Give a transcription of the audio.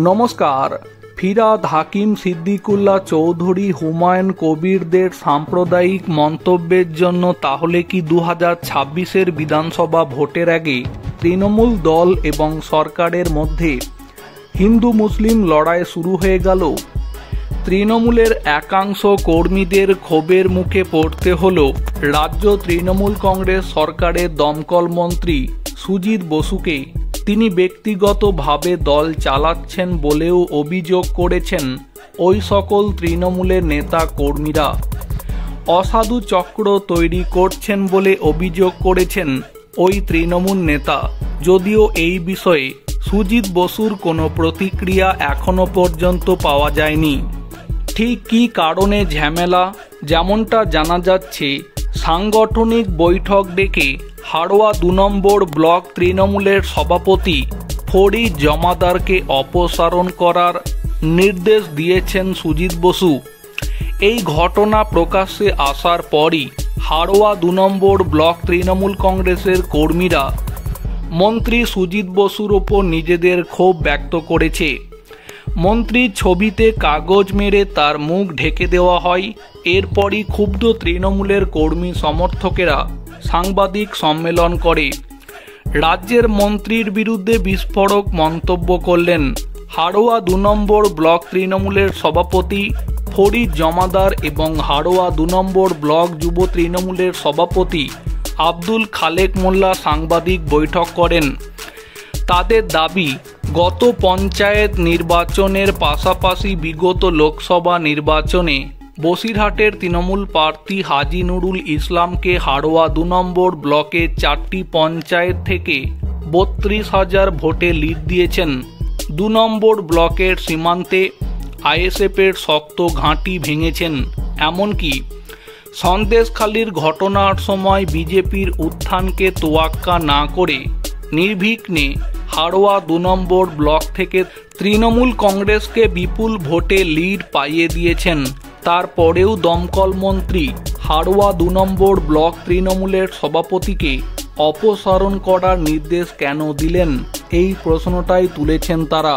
নমস্কার। ফিরহাদ হাকিম সিদ্দিকুল্লাহ চৌধুরী হুমায়ুন কবিরদের সাম্প্রদায়িক মন্তব্যের জন্য তাহলে কি 2026-এর বিধানসভা ভোটের আগে তৃণমূল দল এবং সরকারের মধ্যে হিন্দু মুসলিম লড়াই শুরু হয়ে গেল? তৃণমূলের একাংশ কর্মীদের ক্ষোভের মুখে পড়তে হল রাজ্য তৃণমূল কংগ্রেস সরকারের দমকল মন্ত্রী সুজিত বসুকে। তিনি ব্যক্তিগতভাবে দল চালাচ্ছেন বলেও অভিযোগ করেছেন ওই সকল তৃণমূলের নেতা কর্মীরা। অসাধু চক্র তৈরি করছেন বলে অভিযোগ করেছেন ওই তৃণমূল নেতা। যদিও এই বিষয়ে সুজিত বসুর কোনো প্রতিক্রিয়া এখনো পর্যন্ত পাওয়া যায়নি। ঠিক কী কারণে ঝামেলা? যেমনটা জানা যাচ্ছে, সাংগঠনিক বৈঠক ডেকে হাড়োয়া 2 নম্বর ব্লক তৃণমূলের সভাপতি ফরিদ জমাদারকে অপসারণ করার নির্দেশ দিয়েছেন সুজিত বসু। এই ঘটনা প্রকাশ্যে আসার পরই হাড়োয়া 2 নম্বর ব্লক তৃণমূল কংগ্রেসের কর্মীরা মন্ত্রী সুজিত বসুর ওপর নিজেদের ক্ষোভ ব্যক্ত করেছে। মন্ত্রীর ছবিতে কাগজ মেরে তার মুখ ঢেকে দেওয়া হয়। এরপরই ক্ষুব্ধ তৃণমূলের কর্মী সমর্থকেরা সাংবাদিক সম্মেলন করে রাজ্যের মন্ত্রীর বিরুদ্ধে বিস্ফোরক মন্তব্য করলেন হাড়োয়া 2 নম্বর ব্লক তৃণমূলের সভাপতি ফরিদ জমাদার এবং হাড়োয়া 2 নম্বর ব্লক যুব তৃণমূলের সভাপতি আব্দুল খালেক মোল্লা সাংবাদিক বৈঠক করেন। তাদের দাবি, গত পঞ্চায়েত নির্বাচনের পাশাপাশি বিগত লোকসভা নির্বাচনে বসিরহাটের তৃণমূল প্রার্থী হাজী নুরুল ইসলামকে হাড়োয়া 2 নম্বর ব্লকের 4টি পঞ্চায়েত থেকে 32,000 ভোটে লিড দিয়েছেন। 2 নম্বর ব্লকের সীমান্তে আইএসএফের শক্ত ঘাঁটি ভেঙেছেন। এমনকি সন্দেশখালীর ঘটনার সময় বিজেপির উত্থানকে তোয়াক্কা না করে নির্বিঘ্নে হাড়োয়া 2 নম্বর ব্লক থেকে তৃণমূল কংগ্রেসকে বিপুল ভোটে লিড পাইয়ে দিয়েছেন। তারপরেও দমকল মন্ত্রী হাড়োয়া 2 নম্বর ব্লক তৃণমূলের সভাপতিকে অপসারণ করার নির্দেশ কেন দিলেন? এই প্রশ্নটাই তুলেছেন তারা।